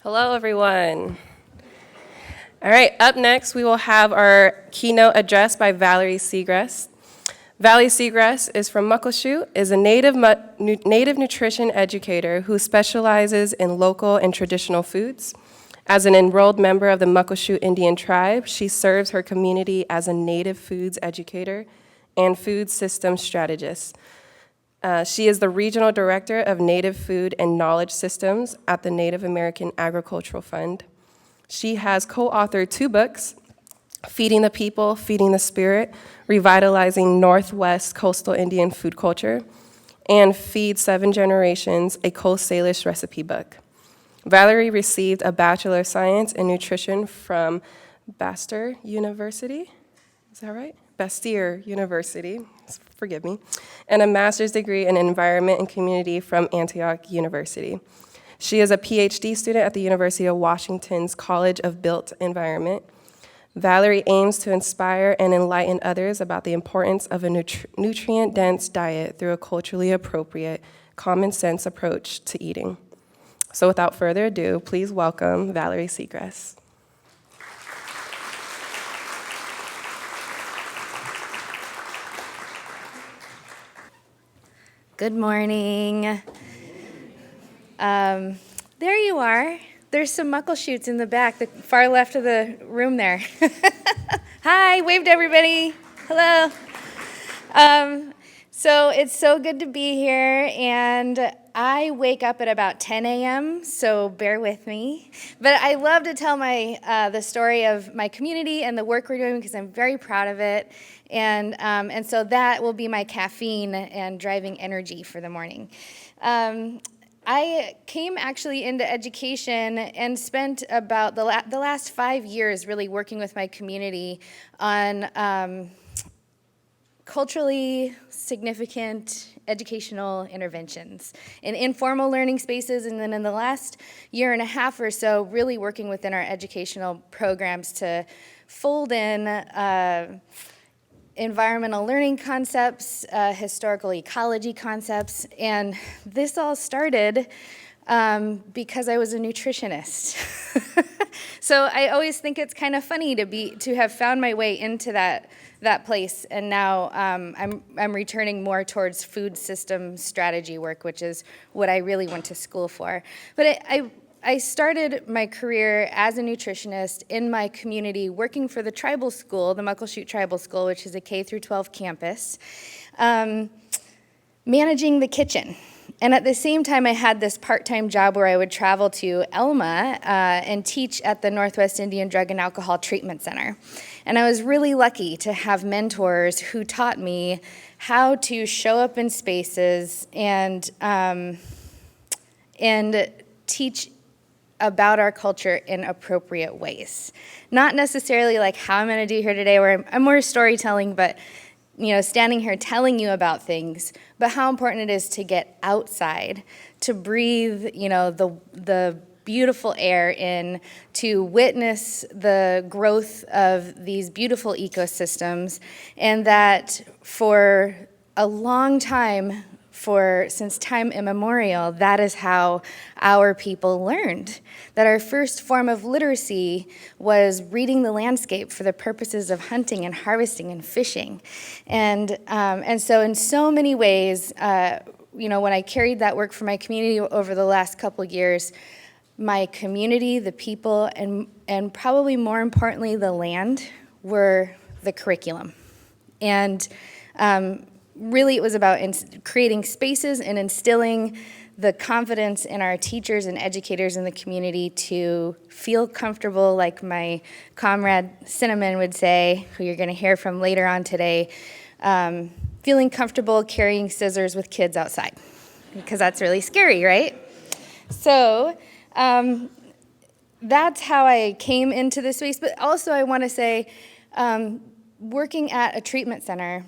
Hello, everyone. All right, up next, we will have our keynote address by Valerie Segrest. Valerie Segrest is from Muckleshoot, is a native nutrition educator who specializes in local and traditional foods. As an enrolled member of the Muckleshoot Indian tribe, she serves her community as a native foods educator and food systems strategist. She is the Regional Director of Native Food and Knowledge Systems at the Native American Agricultural Fund. She has co-authored 2 books, Feeding the People, Feeding the Spirit, Revitalizing Northwest Coastal Indian Food Culture, and Feed 7 Generations, a Coast Salish recipe book. Valerie received a Bachelor of Science in Nutrition from Bastyr University, is that right? Bastyr University, forgive me, and a master's degree in Environment and Community from Antioch University. She is a PhD student at the University of Washington's College of Built Environment. Valerie aims to inspire and enlighten others about the importance of a nutrient-dense diet through a culturally appropriate, common-sense approach to eating. So without further ado, please welcome Valerie Segrest. Good morning. There you are. There's some Muckleshoots in the back, the far left of the room there. Hi, wave to everybody. Hello. So it's so good to be here, and I wake up at about 10 a.m., so bear with me. But I love to tell the story of my community and the work we're doing because I'm very proud of it. And so that will be my caffeine and driving energy for the morning. I came actually into education and spent about the last 5 years really working with my community on culturally significant educational interventions in informal learning spaces, and then in the last year and a half or so, really working within our educational programs to fold in environmental learning concepts, historical ecology concepts, and this all started because I was a nutritionist. So I always think it's kind of funny to have found my way into that place, and now I'm returning more towards food system strategy work, which is what I really went to school for. But I started my career as a nutritionist in my community, working for the tribal school, the Muckleshoot Tribal School, which is a K-12 campus, managing the kitchen. And at the same time, I had this part-time job where I would travel to Elma and teach at the Northwest Indian Drug and Alcohol Treatment Center. And I was really lucky to have mentors who taught me how to show up in spaces and teach about our culture in appropriate ways. Not necessarily like how I'm going to do here today, where I'm more storytelling, but standing here telling you about things, but how important it is to get outside, to breathe, the beautiful air in, to witness the growth of these beautiful ecosystems, and that for a long time, since time immemorial, that is how our people learned. That our first form of literacy was reading the landscape for the purposes of hunting and harvesting and fishing. And so in so many ways, when I carried that work for my community over the last couple of years, my community, the people, and probably more importantly, the land, were the curriculum. And really, it was about creating spaces and instilling the confidence in our teachers and educators in the community to feel comfortable, like my comrade Cinnamon would say, who you're going to hear from later on today, feeling comfortable carrying scissors with kids outside, because that's really scary, right? So that's how I came into this space. But also I want to say, working at a treatment center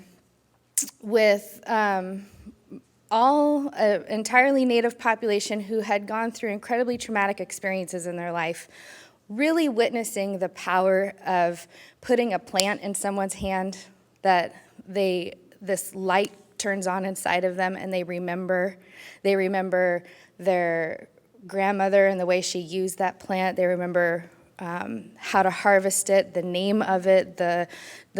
with all entirely Native population who had gone through incredibly traumatic experiences in their life, really witnessing the power of putting a plant in someone's hand that this light turns on inside of them, and they remember their grandmother and the way she used that plant. They remember how to harvest it, the name of it, the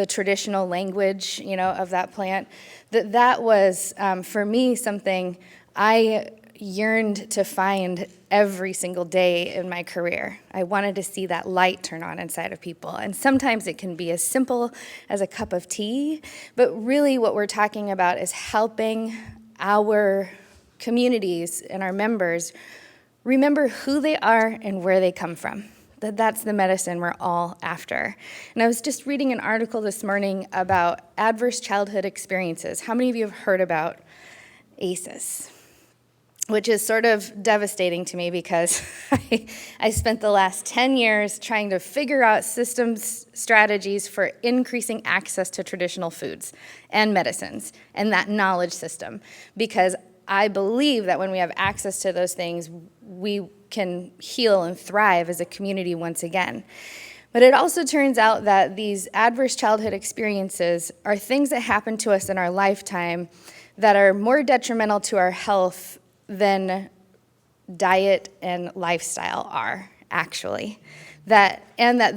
traditional language, of that plant. That was, for me, something I yearned to find every single day in my career. I wanted to see that light turn on inside of people. And sometimes it can be as simple as a cup of tea, but really what we're talking about is helping our communities and our members remember who they are and where they come from. That's the medicine we're all after. And I was just reading an article this morning about adverse childhood experiences. How many of you have heard about ACEs? Which is sort of devastating to me because I spent the last 10 years trying to figure out systems strategies for increasing access to traditional foods and medicines and that knowledge system, because I believe that when we have access to those things, we can heal and thrive as a community once again. But it also turns out that these adverse childhood experiences are things that happen to us in our lifetime that are more detrimental to our health than diet and lifestyle are, actually. That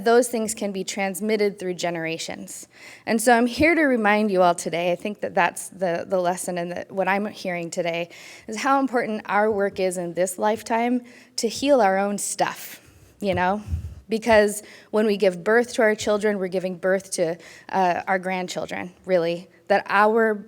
those things can be transmitted through generations. And so I'm here to remind you all today, I think that that's the lesson and what I'm hearing today, is how important our work is in this lifetime to heal our own stuff, Because when we give birth to our children, we're giving birth to our grandchildren, really. That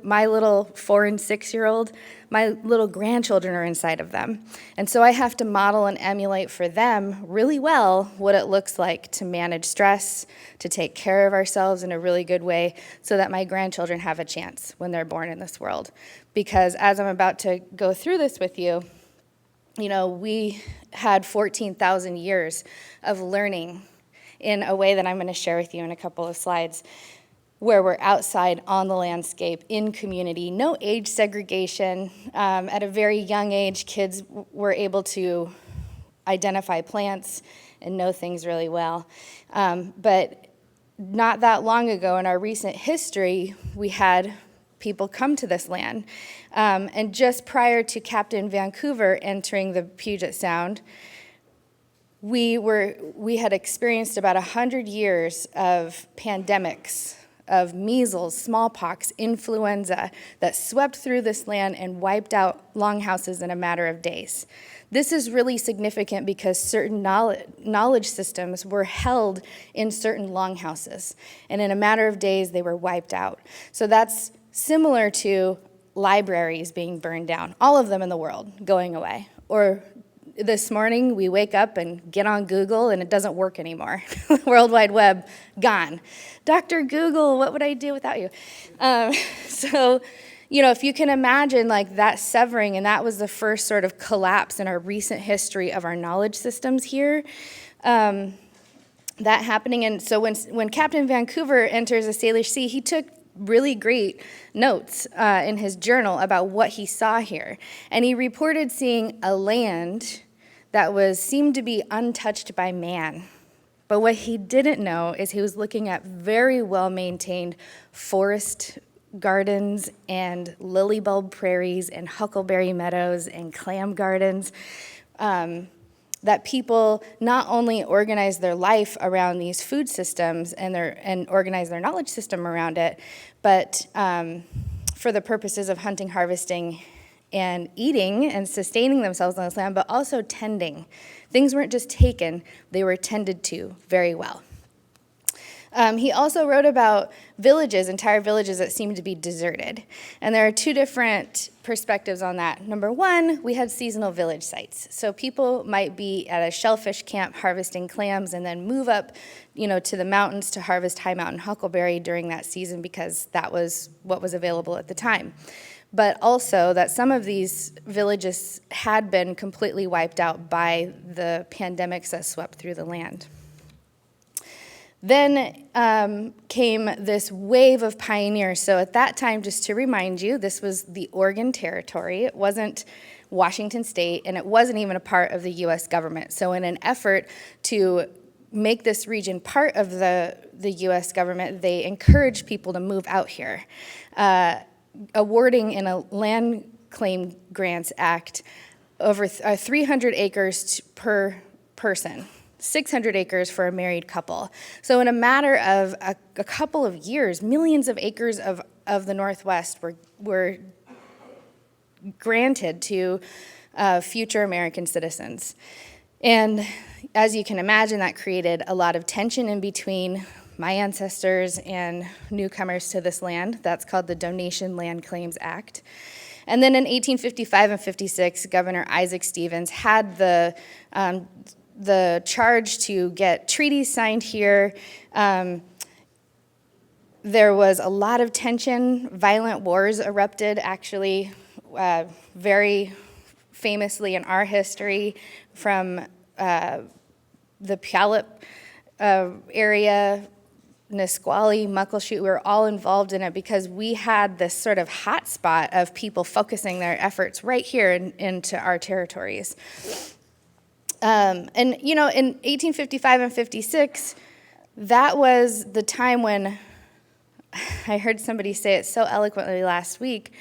my little 4- and 6-year-old, my little grandchildren are inside of them. And so I have to model and emulate for them really well what it looks like to manage stress, to take care of ourselves in a really good way so that my grandchildren have a chance when they're born in this world. Because as I'm about to go through this with you, we had 14,000 years of learning in a way that I'm going to share with you in a couple of slides, where we're outside on the landscape, in community, no age segregation. At a very young age, kids were able to identify plants and know things really well. But not that long ago in our recent history, we had people come to this land. And just prior to Captain Vancouver entering the Puget Sound, we had experienced about 100 years of pandemics, of measles, smallpox, influenza that swept through this land and wiped out longhouses in a matter of days. This is really significant because certain knowledge systems were held in certain longhouses, and in a matter of days they were wiped out. So that's similar to libraries being burned down, all of them in the world going away. Or this morning we wake up and get on Google and it doesn't work anymore. The World Wide Web, gone. Dr. Google, what would I do without you? So, if you can imagine like that severing, and that was the first sort of collapse in our recent history of our knowledge systems here, that happening. And so when Captain Vancouver enters the Salish Sea, he took really great notes in his journal about what he saw here. And he reported seeing a land that seemed to be untouched by man. But what he didn't know is he was looking at very well-maintained forest gardens and lily bulb prairies and huckleberry meadows and clam gardens, that people not only organize their life around these food systems and organize their knowledge system around it, but for the purposes of hunting, harvesting, and eating and sustaining themselves on this land, but also tending. Things weren't just taken, they were tended to very well. He also wrote about entire villages that seemed to be deserted. And there are two different perspectives on that. Number one, we had seasonal village sites. So people might be at a shellfish camp harvesting clams and then move up, to the mountains to harvest high mountain huckleberry during that season because that was what was available at the time. But also that some of these villages had been completely wiped out by the pandemics that swept through the land. Then came this wave of pioneers. So at that time, just to remind you, this was the Oregon Territory. It wasn't Washington State, and it wasn't even a part of the U.S. government. So in an effort to make this region part of the U.S. government, they encouraged people to move out here, awarding in a Land Claim Grants Act over 300 acres per person, 600 acres for a married couple. So in a matter of a couple of years, millions of acres of the Northwest were granted to future American citizens. And as you can imagine, that created a lot of tension in between my ancestors and newcomers to this land. That's called the Donation Land Claims Act. And then in 1855 and 56, Governor Isaac Stevens had the charge to get treaties signed here. There was a lot of tension. Violent wars erupted, actually, very famously in our history from the Puyallup area, Nisqually, Muckleshoot. We were all involved in it because we had this sort of hot spot of people focusing their efforts right here into our territories. And, you know, in 1855 and 56, that was the time when, I heard somebody say it so eloquently last week,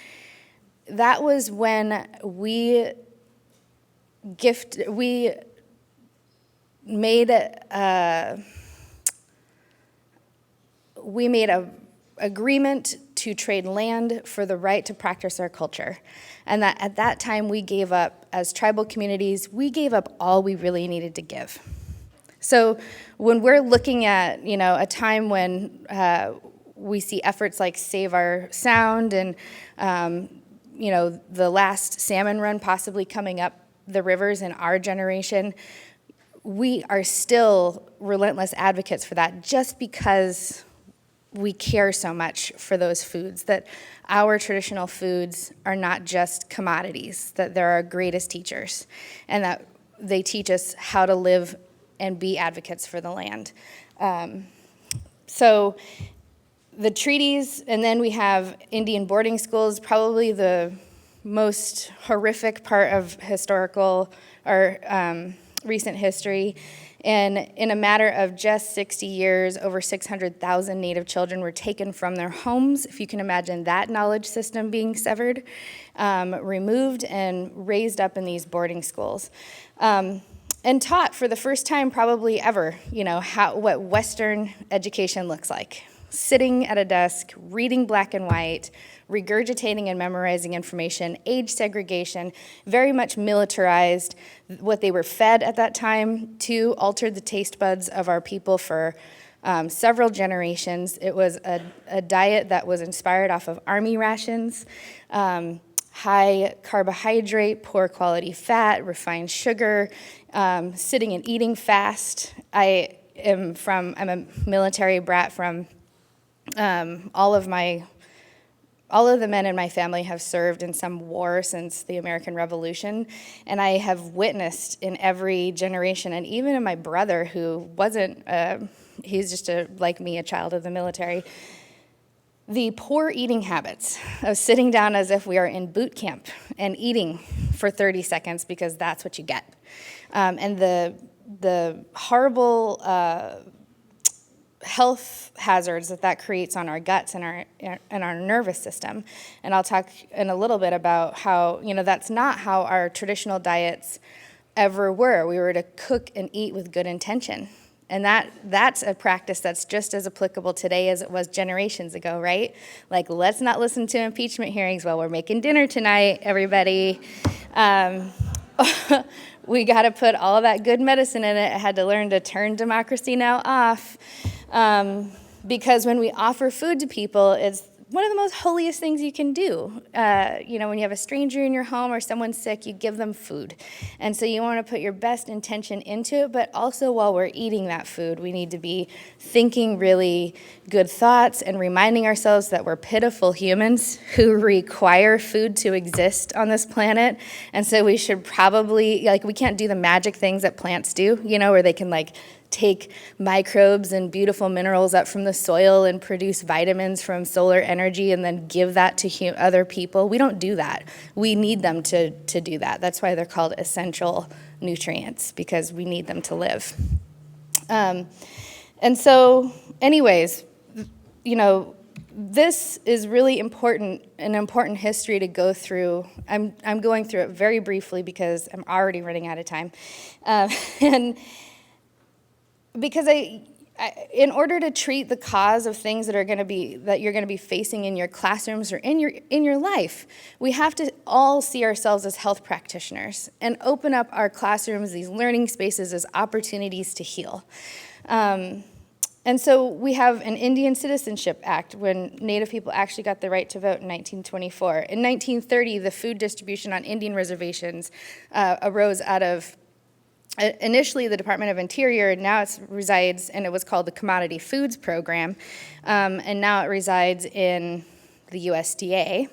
that was when we made a agreement to trade land for the right to practice our culture. And that at that time we gave up, as tribal communities, we gave up all we really needed to give. So when we're looking at, you know, a time when we see efforts like Save Our Sound and, you know, the last salmon run possibly coming up the rivers in our generation, we are still relentless advocates for that just because we care so much for those foods, that our traditional foods are not just commodities, that they're our greatest teachers, and that they teach us how to live and be advocates for the land. So the treaties, and then we have Indian boarding schools, probably the most horrific part of historical or recent history. And in a matter of just 60 years, over 600,000 Native children were taken from their homes, if you can imagine that knowledge system being severed, removed and raised up in these boarding schools. And taught for the first time probably ever, you know, what Western education looks like. Sitting at a desk, reading black and white, regurgitating and memorizing information, age segregation, very much militarized. What they were fed at that time, too, altered the taste buds of our people for several generations. It was a diet that was inspired off of army rations, high carbohydrate, poor quality fat, refined sugar, sitting and eating fast. I'm a military brat from all of the men in my family have served in some war since the American Revolution, and I have witnessed in every generation, and even in my brother, who wasn't, he's just like me, a child of the military, the poor eating habits of sitting down as if we are in boot camp and eating for 30 seconds because that's what you get. And the horrible health hazards that creates on our guts and our nervous system. And I'll talk in a little bit about how, you know, that's not how our traditional diets ever were. We were to cook and eat with good intention. And that's a practice that's just as applicable today as it was generations ago, right? Like, let's not listen to impeachment hearings while we're making dinner tonight, everybody. We got to put all that good medicine in it. I had to learn to turn democracy now off. Because when we offer food to people, it's one of the most holiest things you can do. You know, when you have a stranger in your home or someone's sick, you give them food. And so you want to put your best intention into it, but also while we're eating that food, we need to be thinking really good thoughts and reminding ourselves that we're pitiful humans who require food to exist on this planet. And so we should probably, like, we can't do the magic things that plants do, you know, where they can, like, take microbes and beautiful minerals up from the soil and produce vitamins from solar energy and then give that to other people. We don't do that. We need them to do that. That's why they're called essential nutrients, because we need them to live. And so, anyways, you know, this is really important, an important history to go through. I'm going through it very briefly because I'm already running out of time. And because in order to treat the cause of things that you're going to be facing in your classrooms or in your life, we have to all see ourselves as health practitioners and open up our classrooms, these learning spaces, as opportunities to heal. And so we have an Indian Citizenship Act when Native people actually got the right to vote in 1924. In 1930, the food distribution on Indian reservations arose out of initially the Department of Interior, and now it resides, and it was called the Commodity Foods Program, and now it resides in the USDA.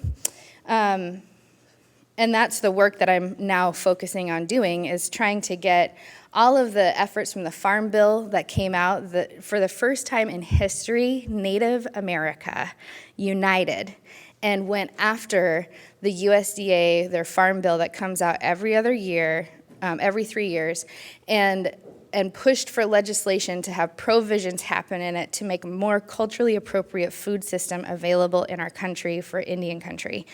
And that's the work that I'm now focusing on doing, is trying to get all of the efforts from the Farm Bill that came out, for the first time in history, Native America united and went after the USDA, their Farm Bill that comes out every other year, every 3 years, and pushed for legislation to have provisions happen in it to make a more culturally appropriate food system available in our country for Indian country.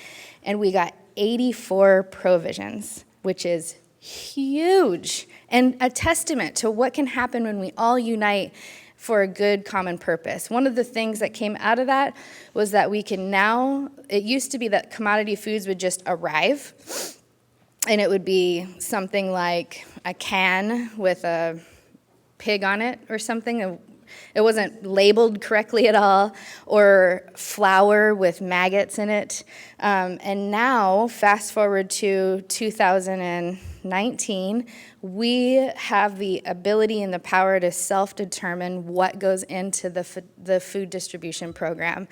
And we got 84 provisions, which is huge, and a testament to what can happen when we all unite for a good common purpose. One of the things that came out of that was that we can now, it used to be that commodity foods would just arrive, and it would be something like a can with a pig on it or something. It wasn't labeled correctly at all, or flour with maggots in it. And now, fast forward to 2019, we have the ability and the power to self-determine what goes into the food distribution program.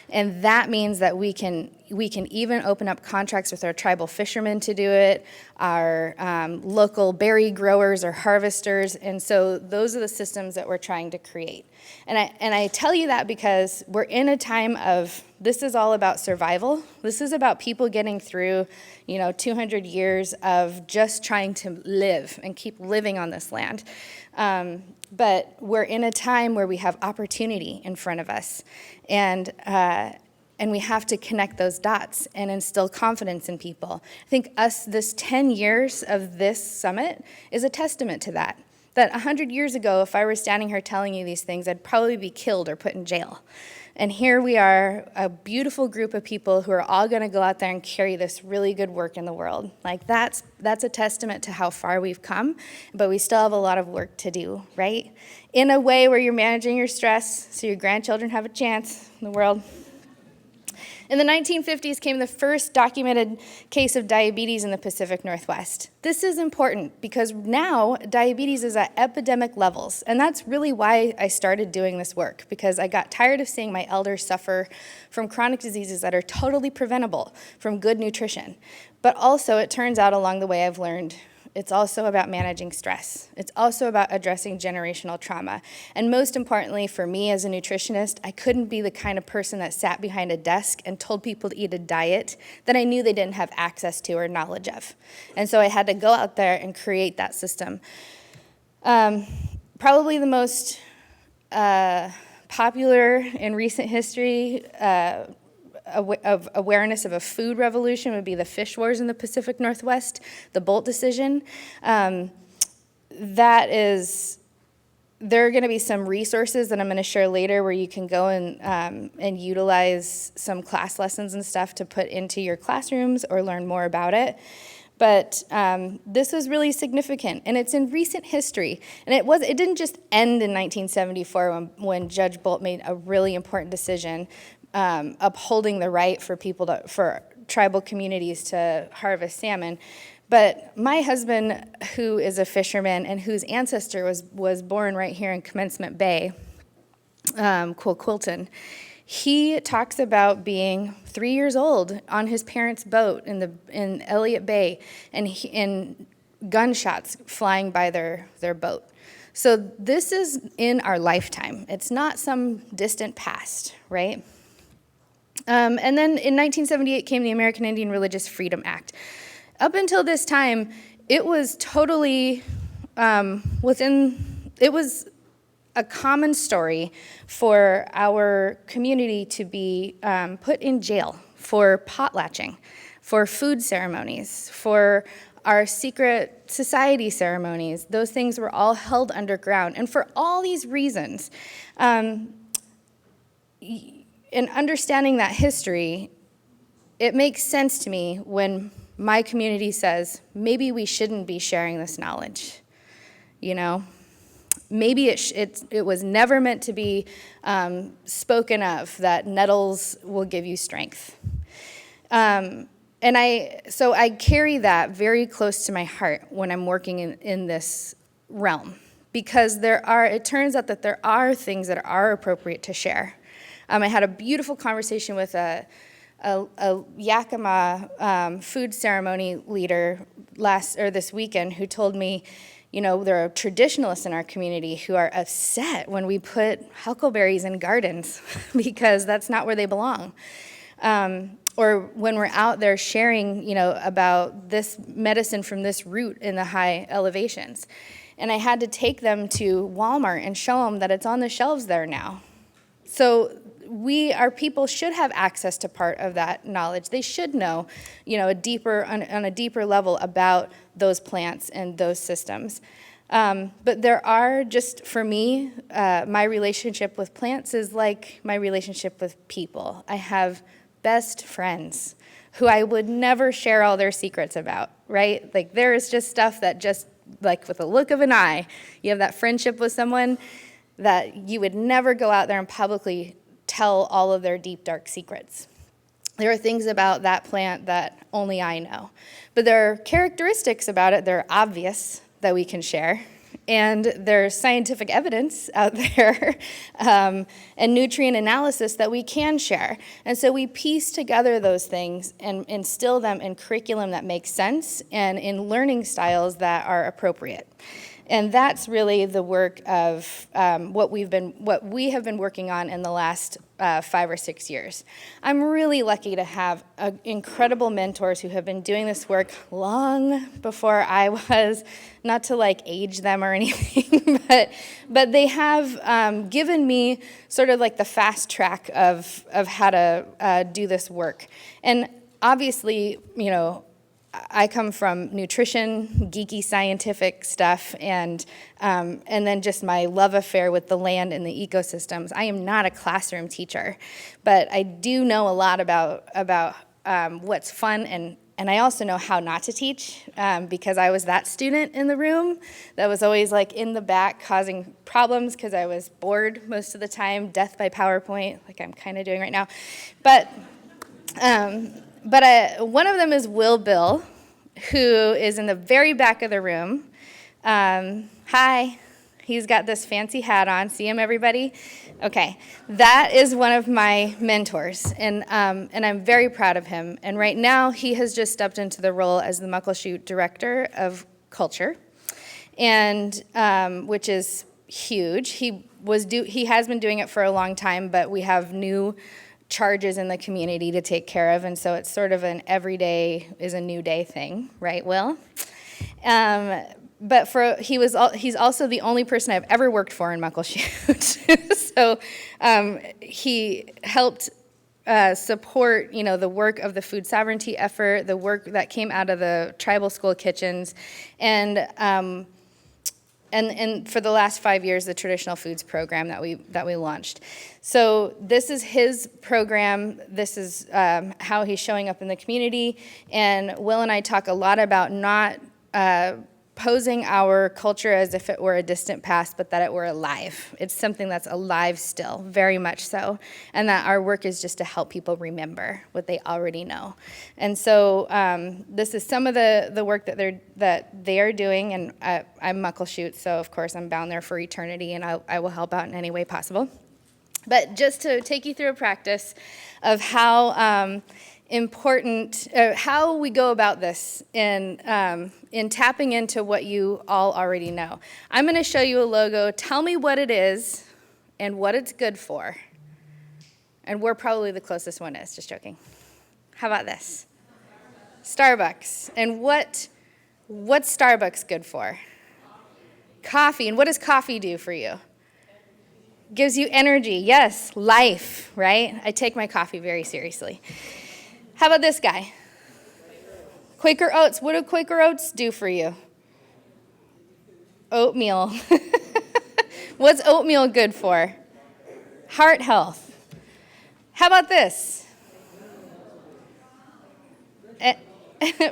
And that means that we can even open up contracts with our tribal fishermen to do it, our local berry growers or harvesters, and so those are the systems that we're trying to create. And I tell you that because we're in a time of, this is all about survival. This is about people getting through, 200 years of just trying to live and keep living on this land. But we're in a time where we have opportunity in front of us, and we have to connect those dots and instill confidence in people. I think this 10 years of this summit is a testament to that. That 100 years ago, if I were standing here telling you these things, I'd probably be killed or put in jail. And here we are, a beautiful group of people who are all going to go out there and carry this really good work in the world. Like, that's a testament to how far we've come, but we still have a lot of work to do, right? In a way where you're managing your stress so your grandchildren have a chance in the world. In the 1950s came the first documented case of diabetes in the Pacific Northwest. This is important because now diabetes is at epidemic levels, and that's really why I started doing this work, because I got tired of seeing my elders suffer from chronic diseases that are totally preventable from good nutrition. But also, it turns out along the way I've learned it's also about managing stress. It's also about addressing generational trauma. And most importantly, for me as a nutritionist, I couldn't be the kind of person that sat behind a desk and told people to eat a diet that I knew they didn't have access to or knowledge of. And so I had to go out there and create that system. Probably the most popular in recent history of awareness of a food revolution would be the fish wars in the Pacific Northwest, the Bolt decision. There are going to be some resources that I'm going to share later where you can go and utilize some class lessons and stuff to put into your classrooms or learn more about it. But this was really significant, and it's in recent history. And it didn't just end in 1974 when Judge Bolt made a really important decision upholding the right for for tribal communities to harvest salmon. But my husband, who is a fisherman and whose ancestor was born right here in Commencement Bay, Quilton, he talks about being 3 years old on his parents' boat in Elliott Bay, and gunshots flying by their boat. So this is in our lifetime. It's not some distant past, right? And then in 1978 came the American Indian Religious Freedom Act. Up until this time, it was totally it was a common story for our community to be put in jail for potlatching, for food ceremonies, for our secret society ceremonies. Those things were all held underground. And for all these reasons, in understanding that history, it makes sense to me when my community says, maybe we shouldn't be sharing this knowledge, you know? Maybe it was never meant to be spoken of, that nettles will give you strength. So I carry that very close to my heart when I'm working in this realm, because it turns out that there are things that are appropriate to share. I had a beautiful conversation with a Yakima food ceremony leader this weekend who told me, you know, there are traditionalists in our community who are upset when we put huckleberries in gardens because that's not where they belong. Or when we're out there sharing, you know, about this medicine from this root in the high elevations. And I had to take them to Walmart and show them that it's on the shelves there now. So our people should have access to part of that knowledge. They should know, you know, on a deeper level about those plants and those systems. But there are, just for me, my relationship with plants is like my relationship with people. I have best friends who I would never share all their secrets about, right? Like, there is just stuff that just, like, with a look of an eye, you have that friendship with someone that you would never go out there and publicly tell all of their deep, dark secrets. There are things about that plant that only I know. But there are characteristics about it that are obvious that we can share. And there's scientific evidence out there and nutrient analysis that we can share. And so we piece together those things and instill them in curriculum that makes sense and in learning styles that are appropriate. And that's really the work of what we have been working on in the last 5 or 6 years. I'm really lucky to have incredible mentors who have been doing this work long before I was, not to like age them or anything, but they have given me sort of like the fast track of how to do this work. And obviously, you know, I come from nutrition, geeky scientific stuff, and then just my love affair with the land and the ecosystems. I am not a classroom teacher, but I do know a lot about what's fun, and I also know how not to teach, because I was that student in the room that was always like in the back causing problems because I was bored most of the time, death by PowerPoint, like I'm kind of doing right now. But one of them is Will Bill, who is in the very back of the room. Hi. He's got this fancy hat on. See him, everybody? Okay. That is one of my mentors, and I'm very proud of him. And right now, he has just stepped into the role as the Muckleshoot Director of Culture, and which is huge. He has been doing it for a long time, but we have new charges in the community to take care of, and so it's sort of an every day is a new day thing, right, Will? But he's also the only person I've ever worked for in Muckleshoot. So he helped support, you know, the work of the food sovereignty effort, the work that came out of the tribal school kitchens, and for the last 5 years, the traditional foods program that we launched. So this is his program. This is how he's showing up in the community. And Will and I talk a lot about not posing our culture as if it were a distant past, but that it were alive. It's something that's alive still, very much so, and that our work is just to help people remember what they already know. And so this is some of the work that they are doing, and I'm Muckleshoot, so of course I'm bound there for eternity, and I will help out in any way possible. But just to take you through a practice of how important, how we go about this in tapping into what you all already know. I'm going to show you a logo. Tell me what it is and what it's good for. And where probably the closest one is, just joking. How about this? Starbucks. And what's Starbucks good for? Coffee. And what does coffee do for you? Gives you energy. Yes, life, right? I take my coffee very seriously. How about this guy? Quaker Oats. What do Quaker Oats do for you? Oatmeal. What's oatmeal good for? Heart health. How about this?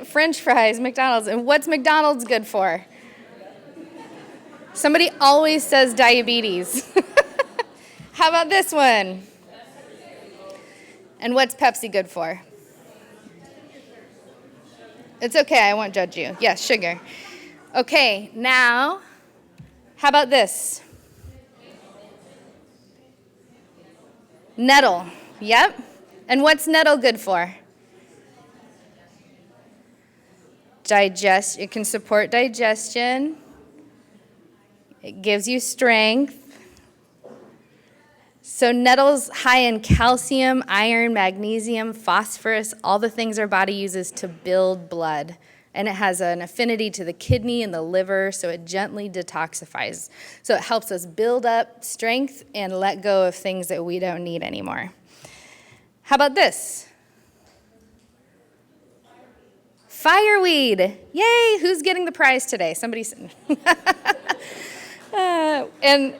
French fries, McDonald's. And what's McDonald's good for? Somebody always says diabetes. How about this one? And what's Pepsi good for? It's okay, I won't judge you. Yes, sugar. Okay, now, how about this? Nettle. Yep. And what's nettle good for? It can support digestion. It gives you strength. So nettle's high in calcium, iron, magnesium, phosphorus, all the things our body uses to build blood. And it has an affinity to the kidney and the liver, so it gently detoxifies. So it helps us build up strength and let go of things that we don't need anymore. How about this? Fireweed. Yay, who's getting the prize today? Somebody said. And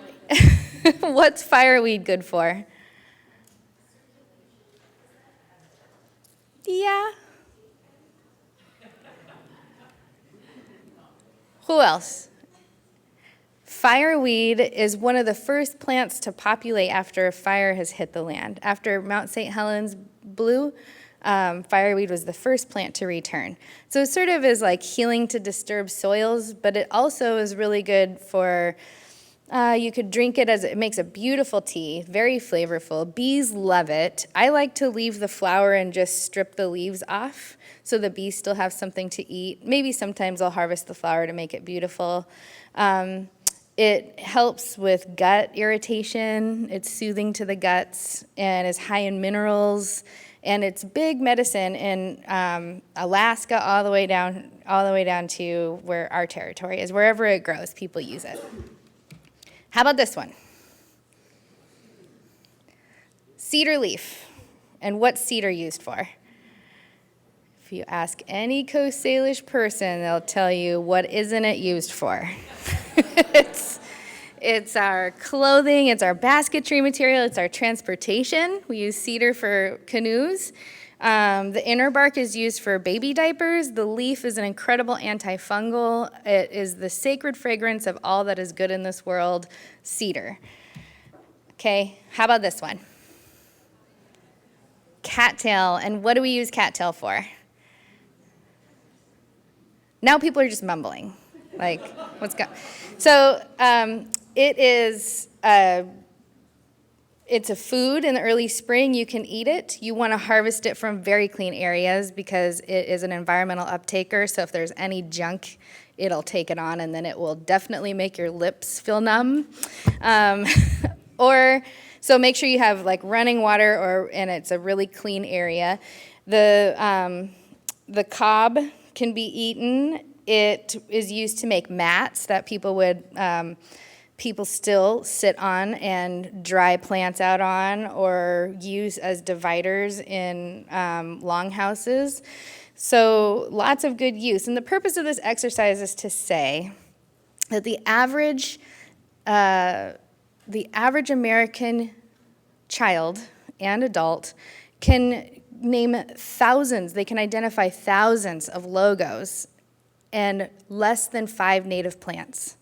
what's fireweed good for? Yeah. Who else? Fireweed is one of the first plants to populate after a fire has hit the land. After Mount St. Helens blew, fireweed was the first plant to return. So it sort of is like healing to disturbed soils, but it also is really good for, you could drink it as it makes a beautiful tea, very flavorful. Bees love it. I like to leave the flower and just strip the leaves off so the bees still have something to eat. Maybe sometimes I'll harvest the flower to make it beautiful. It helps with gut irritation. It's soothing to the guts and is high in minerals. And it's big medicine in Alaska all the way down to where our territory is. Wherever it grows, people use it. How about this one? Cedar leaf. And what's cedar used for? If you ask any Coast Salish person, they'll tell you what isn't it used for. It's our clothing, it's our basketry material, it's our transportation. We use cedar for canoes. The inner bark is used for baby diapers. The leaf is an incredible antifungal. It is the sacred fragrance of all that is good in this world, cedar. Okay, how about this one? Cattail, and what do we use cattail for? Now people are just mumbling, like, what's going on? So it is, it's a food in the early spring. You can eat it. You want to harvest it from very clean areas because it is an environmental uptaker. So if there's any junk, it'll take it on, and then it will definitely make your lips feel numb. So make sure you have like running water, and it's a really clean area. The cob can be eaten. It is used to make mats that people still sit on and dry plants out on, or use as dividers in longhouses. So lots of good use. And the purpose of this exercise is to say that the average American child and adult can name thousands, they can identify thousands of logos and less than 5 native plants.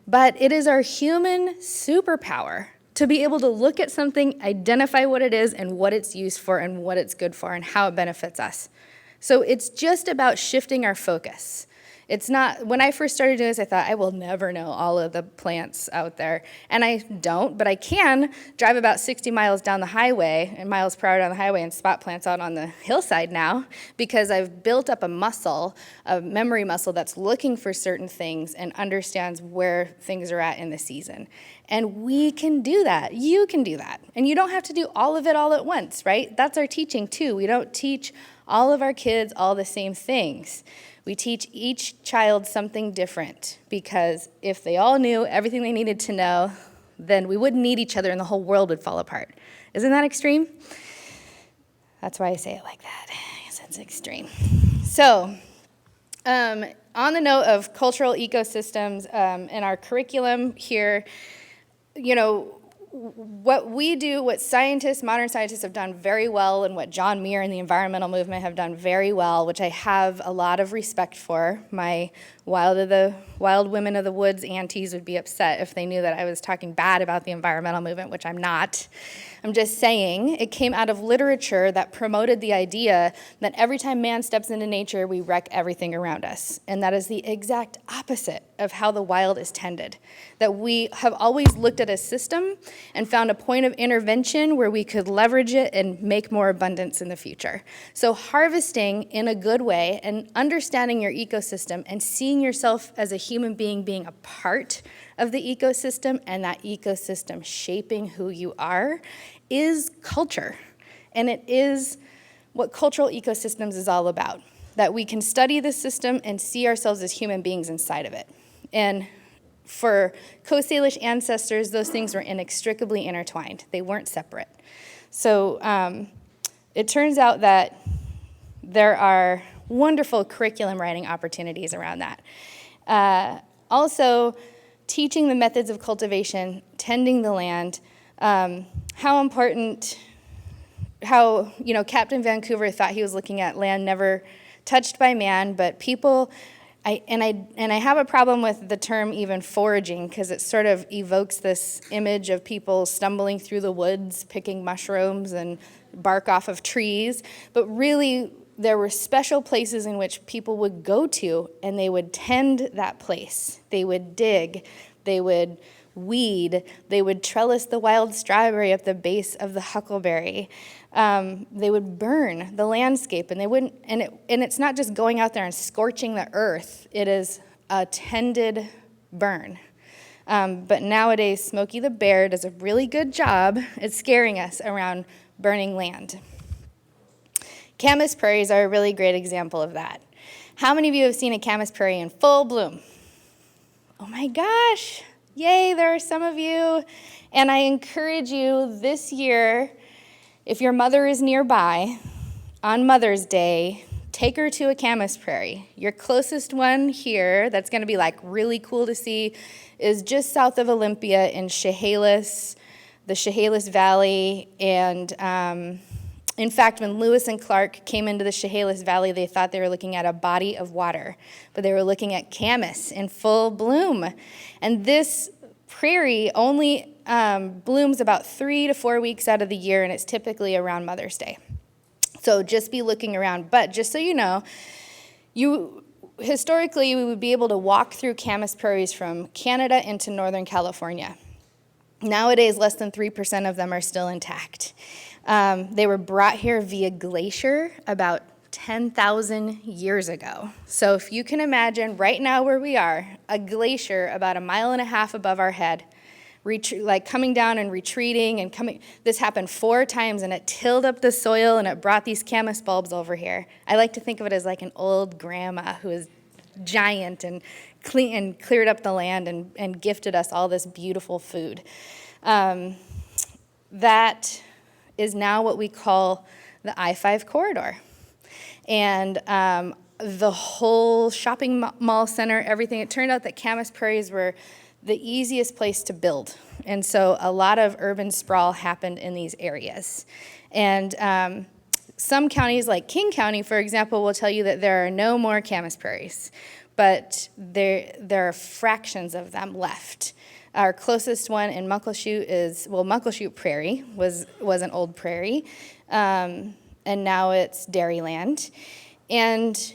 But it is our human superpower to be able to look at something, identify what it is and what it's used for and what it's good for and how it benefits us. So it's just about shifting our focus. It's not, when I first started doing this, I thought, I will never know all of the plants out there. And I don't, but I can drive about 60 miles down the highway, and miles per hour down the highway, and spot plants out on the hillside now, because I've built up a muscle, a memory muscle that's looking for certain things and understands where things are at in the season. And we can do that. You can do that. And you don't have to do all of it all at once, right? That's our teaching too. We don't teach all of our kids all the same things. We teach each child something different, because if they all knew everything they needed to know, then we wouldn't need each other and the whole world would fall apart. Isn't that extreme? That's why I say it like that, because it's extreme. So, on the note of cultural ecosystems, in our curriculum here, what we do, what modern scientists have done very well, and what John Muir and the environmental movement have done very well, which I have a lot of respect for. My wild women of the woods aunties would be upset if they knew that I was talking bad about the environmental movement, which I'm not. I'm just saying it came out of literature that promoted the idea that every time man steps into nature, we wreck everything around us. And that is the exact opposite of how the wild is tended. That we have always looked at a system and found a point of intervention where we could leverage it and make more abundance in the future. So harvesting in a good way and understanding your ecosystem and seeing yourself as a human being being a part of the ecosystem and that ecosystem shaping who you are is culture. And it is what cultural ecosystems is all about, that we can study the system and see ourselves as human beings inside of it. And for Coast Salish ancestors, those things were inextricably intertwined. They weren't separate. So it turns out that there are wonderful curriculum writing opportunities around that. Also, teaching the methods of cultivation, tending the land, how Captain Vancouver thought he was looking at land never touched by man, but people, I have a problem with the term even foraging, because it sort of evokes this image of people stumbling through the woods, picking mushrooms and bark off of trees, but really there were special places in which people would go to, and they would tend that place. They would dig, they would weed, they would trellis the wild strawberry at the base of the Huckleberry. They would burn the landscape, and they wouldn't. And it's not just going out there and scorching the earth. It is a tended burn. But nowadays, Smokey the Bear does a really good job at scaring us around burning land. Camas Prairies are a really great example of that. How many of you have seen a Camas Prairie in full bloom? Oh my gosh, yay, there are some of you. And I encourage you this year, if your mother is nearby, on Mother's Day, take her to a Camas Prairie. Your closest one here, that's gonna be like really cool to see, is just south of Olympia in Chehalis, the Chehalis Valley, and in fact, when Lewis and Clark came into the Chehalis Valley, they thought they were looking at a body of water, but they were looking at camas in full bloom. And this prairie only blooms about 3 to 4 weeks out of the year, and it's typically around Mother's Day. So just be looking around. But just so you know, historically, we would be able to walk through Camas Prairies from Canada into Northern California. Nowadays, less than 3% of them are still intact. They were brought here via glacier about 10,000 years ago. So if you can imagine right now where we are, a glacier about 1.5 miles above our head, coming down and retreating and coming. This happened 4 times, and it tilled up the soil, and it brought these Camas bulbs over here. I like to think of it as like an old grandma who is giant and clean and cleared up the land and gifted us all this beautiful food. That is now what we call the I-5 corridor. And the whole shopping mall center, everything, it turned out that Camas Prairies were the easiest place to build. And so a lot of urban sprawl happened in these areas. And some counties, like King County, for example, will tell you that there are no more Camas Prairies, but there are fractions of them left. Our closest one in Muckleshoot Muckleshoot Prairie was an old prairie, and now it's dairyland. And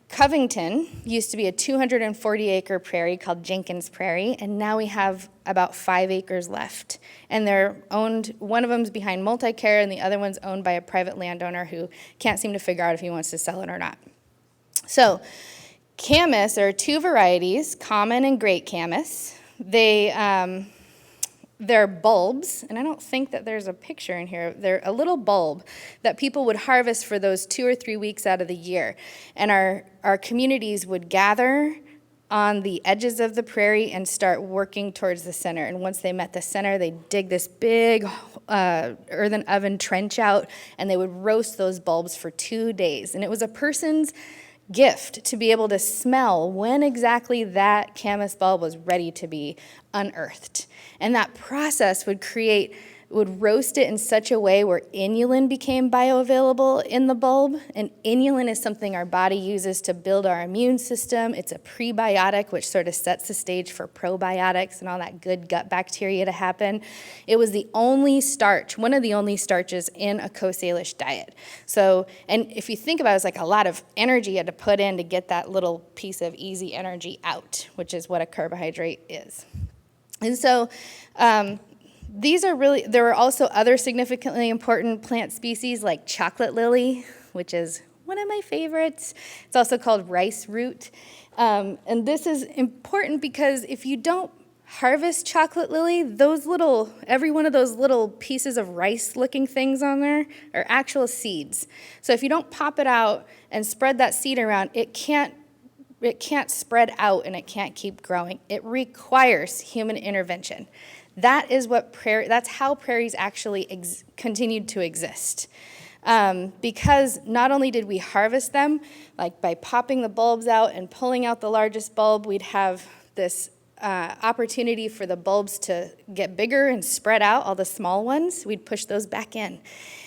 Covington used to be a 240-acre prairie called Jenkins Prairie, and now we have about 5 acres left. And they're owned, one of them's behind Multicare, and the other one's owned by a private landowner who can't seem to figure out if he wants to sell it or not. So Camas are 2 varieties, common and great Camas. They're bulbs, and I don't think that there's a picture in here. They're a little bulb that people would harvest for those 2 or 3 weeks out of the year. And our communities would gather on the edges of the prairie and start working towards the center. And once they met the center, they dig this big earthen oven trench out, and they would roast those bulbs for 2 days. And it was a person's gift to be able to smell when exactly that Camas bulb was ready to be unearthed. And that process would roast it in such a way where inulin became bioavailable in the bulb. And inulin is something our body uses to build our immune system. It's a prebiotic, which sort of sets the stage for probiotics and all that good gut bacteria to happen. It was the only starch, one of the only starches in a Coast Salish diet. So, and if you think about it, it's like a lot of energy you had to put in to get that little piece of easy energy out, which is what a carbohydrate is. And so, there were also other significantly important plant species like chocolate lily, which is one of my favorites. It's also called rice root. And this is important because if you don't harvest chocolate lily, every one of those little pieces of rice-looking things on there are actual seeds. So if you don't pop it out and spread that seed around, it can't spread out and it can't keep growing. It requires human intervention. That's how prairies actually continued to exist. Because not only did we harvest them, like by popping the bulbs out and pulling out the largest bulb, we'd have this opportunity for the bulbs to get bigger and spread out, all the small ones, we'd push those back in.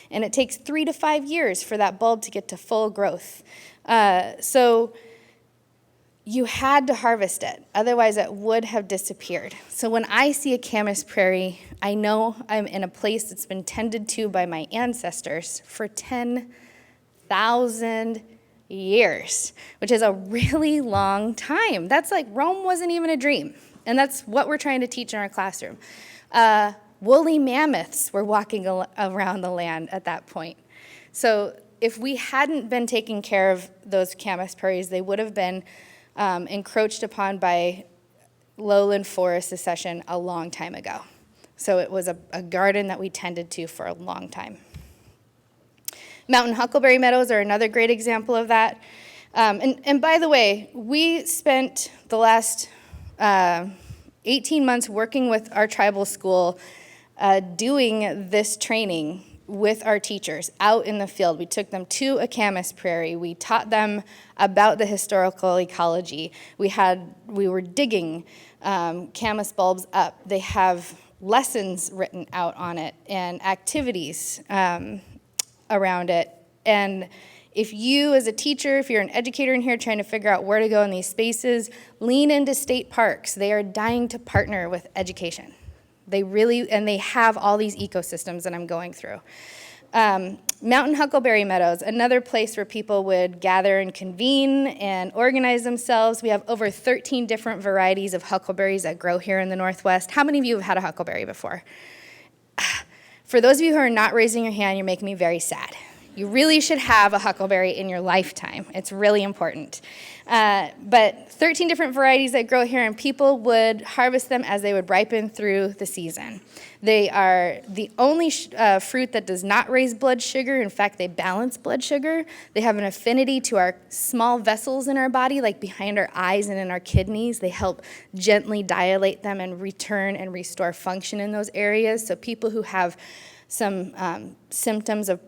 And it takes 3 to 5 years for that bulb to get to full growth. So you had to harvest it, otherwise it would have disappeared. So when I see a Camas Prairie, I know I'm in a place that's been tended to by my ancestors for 10,000 years, which is a really long time. That's like Rome wasn't even a dream, and that's what we're trying to teach in our classroom. Woolly mammoths were walking around the land at that point. So if we hadn't been taking care of those Camas Prairies, they would have been encroached upon by lowland forest succession a long time ago. So it was a garden that we tended to for a long time. Mountain huckleberry meadows are another great example of that. And by the way, we spent the last 18 months working with our tribal school doing this training with our teachers out in the field. We took them to a Camas Prairie. We taught them about the historical ecology. We were digging Camas bulbs up. They have lessons written out on it and activities around it. And if you as a teacher, if you're an educator in here trying to figure out where to go in these spaces, lean into state parks. They are dying to partner with education. They have all these ecosystems that I'm going through. Mountain huckleberry meadows, another place where people would gather and convene and organize themselves. We have over 13 different varieties of huckleberries that grow here in the Northwest. How many of you have had a huckleberry before? For those of you who are not raising your hand, you're making me very sad. You really should have a huckleberry in your lifetime. It's really important. But 13 different varieties that grow here, and people would harvest them as they would ripen through the season. They are the only fruit that does not raise blood sugar. In fact, they balance blood sugar. They have an affinity to our small vessels in our body, like behind our eyes and in our kidneys. They help gently dilate them and return and restore function in those areas. So people who have some symptoms of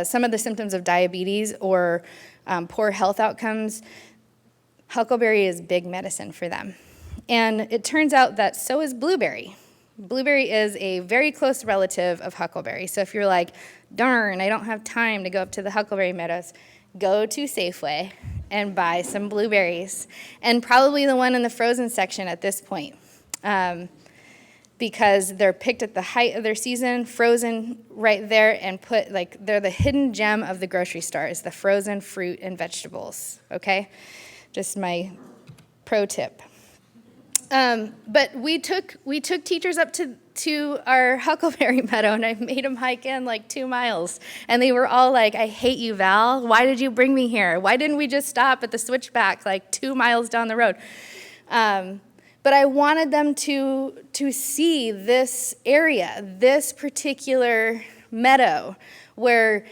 some of the symptoms of diabetes or poor health outcomes, huckleberry is big medicine for them. And it turns out that so is blueberry. Blueberry is a very close relative of huckleberry. So if you're like, darn, I don't have time to go up to the huckleberry meadows, go to Safeway and buy some blueberries. And probably the one in the frozen section at this point. Because they're picked at the height of their season, frozen right there, and they're the hidden gem of the grocery store, is the frozen fruit and vegetables, okay? Just my pro tip. But we took teachers up to our huckleberry meadow, and I made them hike in like 2 miles. And they were all like, I hate you, Val. Why did you bring me here? Why didn't we just stop at the switchback like 2 miles down the road? But I wanted them to see this area, this particular meadow, where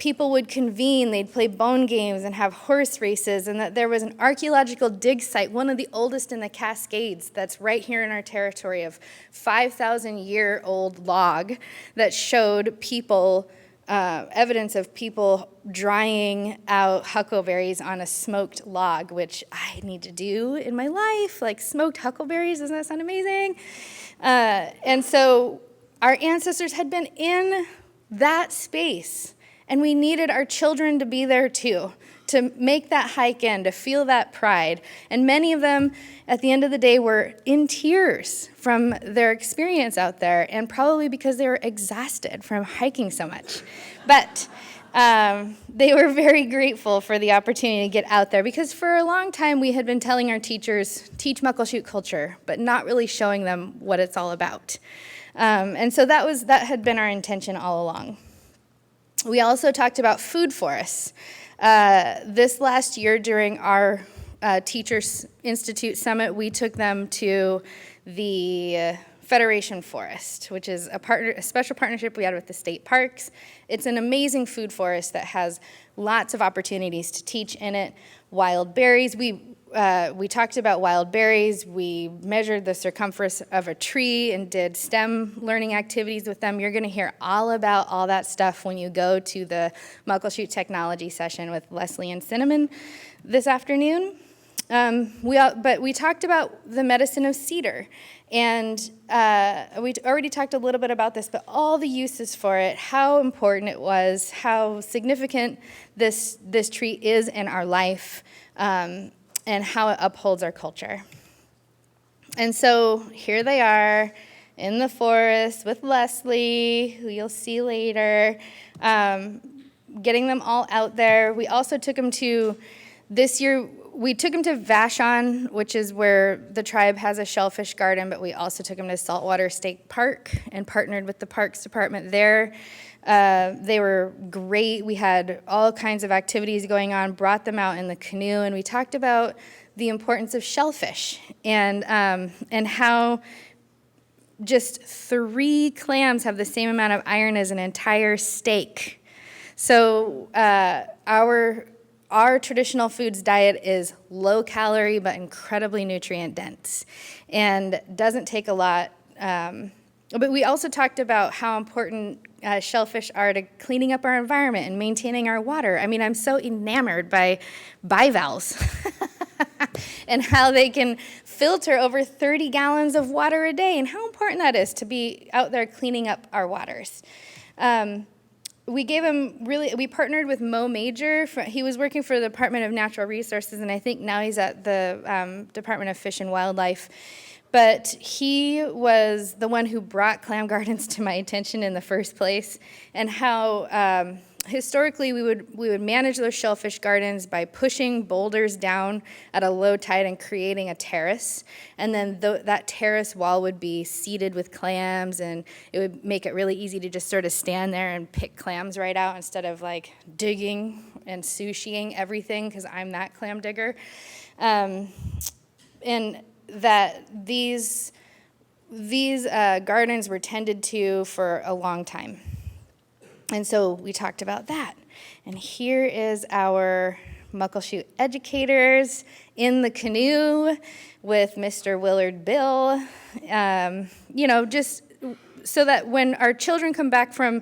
people would convene, they'd play bone games and have horse races, and that there was an archaeological dig site, one of the oldest in the Cascades, that's right here in our territory, of 5,000-year-old log that showed people, evidence of people drying out huckleberries on a smoked log, which I need to do in my life, like smoked huckleberries. Doesn't that sound amazing? And so our ancestors had been in that space, and we needed our children to be there too, to make that hike in, to feel that pride. And many of them, at the end of the day, were in tears from their experience out there, and probably because they were exhausted from hiking so much. But they were very grateful for the opportunity to get out there, because for a long time we had been telling our teachers, teach Muckleshoot culture, but not really showing them what it's all about. And so that had been our intention all along. We also talked about food forests. This last year during our Teachers Institute Summit, we took them to the Federation Forest, which is a special partnership we had with the state parks. It's an amazing food forest that has lots of opportunities to teach in it. Wild berries, we talked about wild berries. We measured the circumference of a tree and did STEM learning activities with them. You're going to hear all about all that stuff when you go to the Muckleshoot Technology session with Leslie and Cinnamon this afternoon. But we talked about the medicine of cedar. And we already talked a little bit about this, but all the uses for it, how important it was, how significant this tree is in our life, and how it upholds our culture. And so here they are in the forest with Leslie, who you'll see later, getting them all out there. We also took them to, this year, we took them to Vashon, which is where the tribe has a shellfish garden, but we also took them to Saltwater State Park and partnered with the Parks Department there. They were great. We had all kinds of activities going on, brought them out in the canoe, and we talked about the importance of shellfish and how just 3 clams have the same amount of iron as an entire steak. So our traditional foods diet is low calorie but incredibly nutrient dense and doesn't take a lot. But we also talked about how important shellfish are to cleaning up our environment and maintaining our water. I mean, I'm so enamored by bivalves and how they can filter over 30 gallons of water a day and how important that is to be out there cleaning up our waters. We partnered with Mo Major. He was working for the Department of Natural Resources, and I think now he's at the Department of Fish and Wildlife. But he was the one who brought Clam Gardens to my attention in the first place, and how historically we would manage those shellfish gardens by pushing boulders down at a low tide and creating a terrace, and then that terrace wall would be seeded with clams, and it would make it really easy to just sort of stand there and pick clams right out instead of like digging and sushiing everything, because I'm that clam digger. And that these gardens were tended to for a long time. And so we talked about that. And here is our Muckleshoot educators in the canoe with Mr. Willard Bill, just so that when our children come back from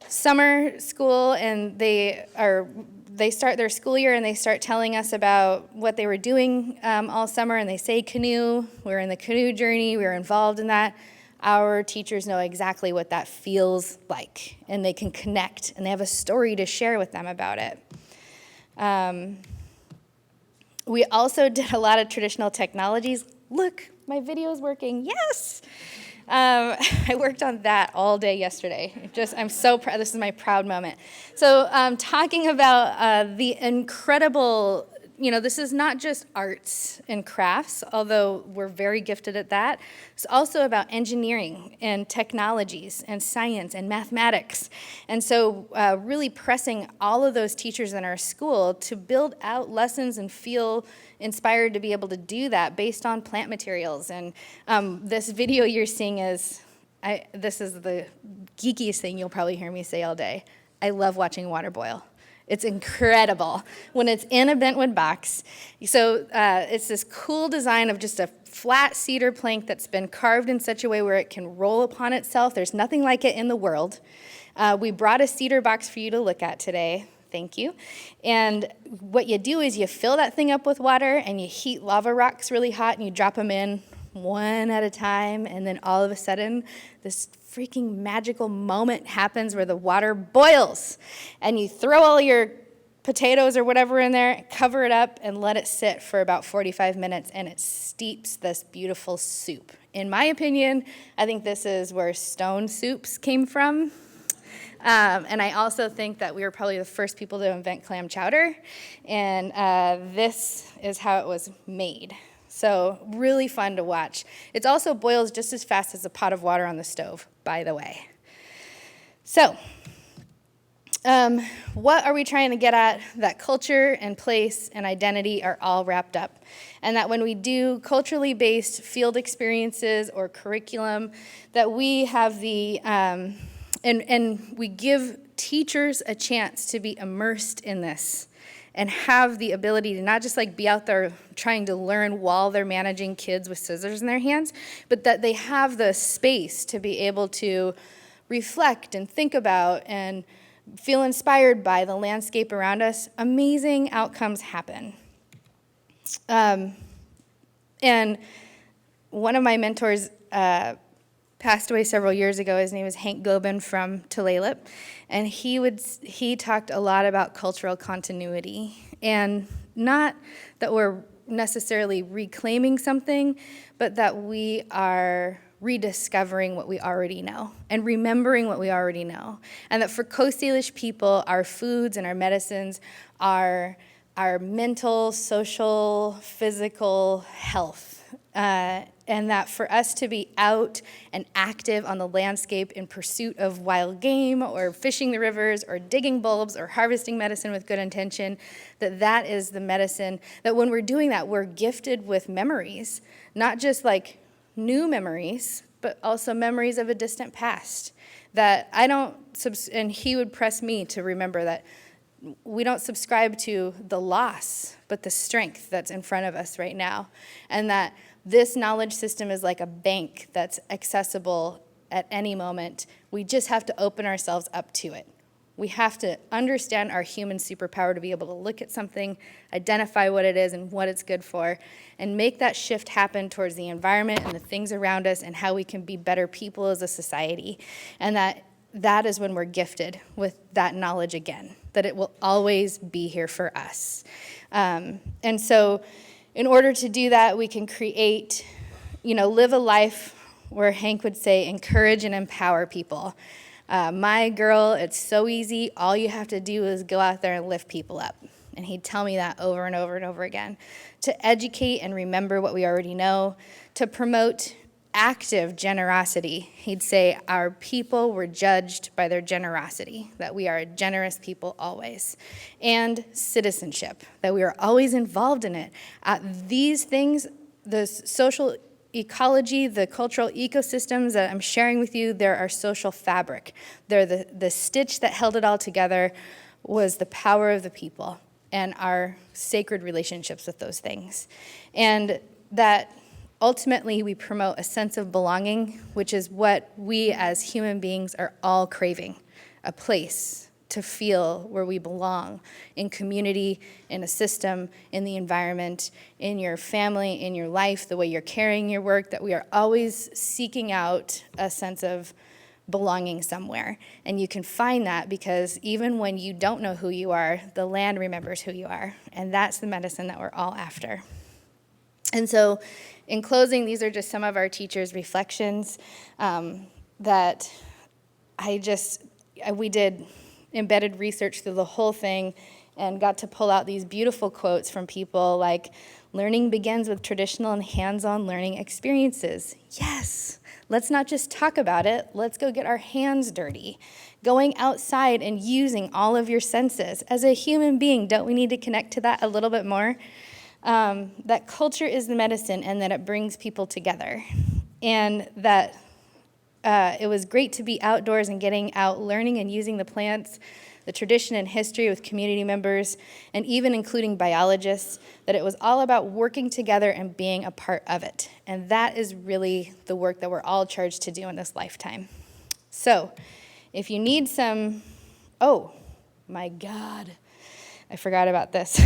summer school and they start their school year and they start telling us about what they were doing all summer, and they say canoe, we're in the Canoe Journey, we were involved in that, our teachers know exactly what that feels like, and they can connect, and they have a story to share with them about it. We also did a lot of traditional technologies. Look, my video's working, yes! I worked on that all day yesterday. I'm so proud. This is my proud moment. So talking about the incredible, this is not just arts and crafts, although we're very gifted at that. It's also about engineering and technologies and science and mathematics. And so really pressing all of those teachers in our school to build out lessons and feel inspired to be able to do that based on plant materials. And this video you're seeing this is the geekiest thing you'll probably hear me say all day. I love watching water boil. It's incredible when it's in a bentwood box. So it's this cool design of just a flat cedar plank that's been carved in such a way where it can roll upon itself. There's nothing like it in the world. We brought a cedar box for you to look at today. Thank you. And what you do is you fill that thing up with water and you heat lava rocks really hot and you drop them in one at a time, and then all of a sudden this freaking magical moment happens where the water boils, and you throw all your potatoes or whatever in there, cover it up, and let it sit for about 45 minutes, and it steeps this beautiful soup. In my opinion, I think this is where stone soups came from. And I also think that we were probably the first people to invent clam chowder, and this is how it was made. So really fun to watch. It also boils just as fast as a pot of water on the stove, by the way. So what are we trying to get at? That culture and place and identity are all wrapped up. And that when we do culturally based field experiences or curriculum, that we have the, and we give teachers a chance to be immersed in this and have the ability to not just like be out there trying to learn while they're managing kids with scissors in their hands, but that they have the space to be able to reflect and think about and feel inspired by the landscape around us. Amazing outcomes happen. And one of my mentors passed away several years ago. His name was Hank Gobin from Tulalip, and he talked a lot about cultural continuity, and not that we're necessarily reclaiming something, but that we are rediscovering what we already know and remembering what we already know, and that for Coast Salish people, our foods and our medicines are our mental, social, physical health. And that for us to be out and active on the landscape in pursuit of wild game or fishing the rivers or digging bulbs or harvesting medicine with good intention, that is the medicine, that when we're doing that, we're gifted with memories, not just like new memories, but also memories of a distant past. That I don't, and he would press me to remember that we don't subscribe to the loss, but the strength that's in front of us right now. And that this knowledge system is like a bank that's accessible at any moment. We just have to open ourselves up to it. We have to understand our human superpower to be able to look at something, identify what it is and what it's good for, and make that shift happen towards the environment and the things around us and how we can be better people as a society. And that is when we're gifted with that knowledge again, that it will always be here for us. And so in order to do that, we can create, live a life where Hank would say, encourage and empower people. My girl, it's so easy. All you have to do is go out there and lift people up. And he'd tell me that over and over and over again. To educate and remember what we already know. To promote active generosity. He'd say our people were judged by their generosity, that we are a generous people always. And citizenship, that we are always involved in it. These things, the social ecology, the cultural ecosystems that I'm sharing with you, they're our social fabric. They're the stitch that held it all together was the power of the people and our sacred relationships with those things. And that ultimately we promote a sense of belonging, which is what we as human beings are all craving, a place to feel where we belong in community, in a system, in the environment, in your family, in your life, the way you're carrying your work, that we are always seeking out a sense of belonging somewhere. And you can find that because even when you don't know who you are, the land remembers who you are. And that's the medicine that we're all after. And so in closing, these are just some of our teachers' reflections that we did embedded research through the whole thing and got to pull out these beautiful quotes from people like, learning begins with traditional and hands-on learning experiences. Yes, let's not just talk about it, let's go get our hands dirty. Going outside and using all of your senses. As a human being, don't we need to connect to that a little bit more? That culture is the medicine and that it brings people together. And that it was great to be outdoors and getting out, learning and using the plants, the tradition and history with community members, and even including biologists, that it was all about working together and being a part of it. And that is really the work that we're all charged to do in this lifetime. So, if you need some, oh my God, I forgot about this.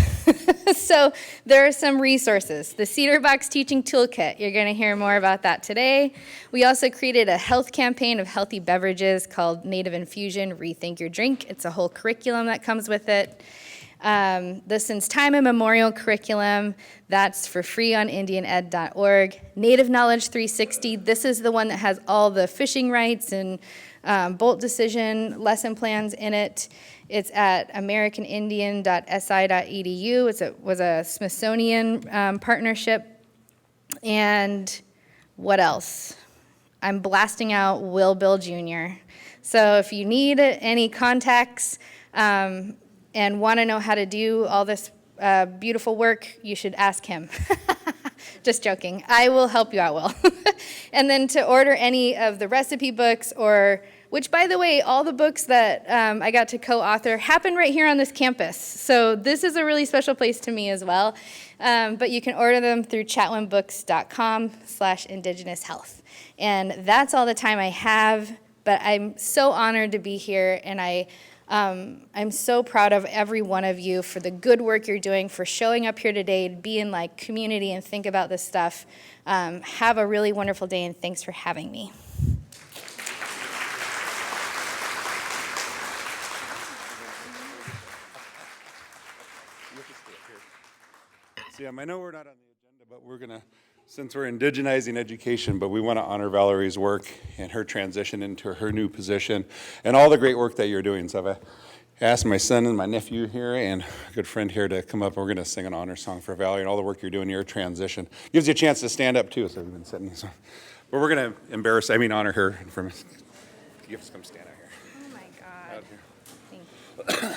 So there are some resources. The Cedar Box Teaching Toolkit, you're going to hear more about that today. We also created a health campaign of healthy beverages called Native Infusion, Rethink Your Drink. It's a whole curriculum that comes with it. The Since Time Immemorial curriculum, that's for free on indianed.org. Native Knowledge 360, this is the one that has all the fishing rights and bolt decision lesson plans in it. It's at americanindian.si.edu. It was a Smithsonian partnership. And what else? I'm blasting out Will Bill Jr. So if you need any contacts and want to know how to do all this beautiful work, you should ask him. Just joking. I will help you out, Will. And then to order any of the recipe books which, by the way, all the books that I got to co-author happened right here on this campus. So this is a really special place to me as well. But you can order them through chatwinbooks.com/Indigenous Health. And that's all the time I have. But I'm so honored to be here, and I'm so proud of every one of you for the good work you're doing, for showing up here today to be in like community and think about this stuff. Have a really wonderful day, and thanks for having me. So I know we're not on the agenda, but we're going to, since we're indigenizing education, but we want to honor Valerie's work and her transition into her new position and all the great work that you're doing. So I've asked my son and my nephew here and a good friend here to come up. We're going to sing an honor song for Valerie and all the work you're doing in your transition. Gives you a chance to stand up too, so we've been sitting. So, but we're going to honor her from, you have to come stand out here. Oh my God. Out here. Thank you.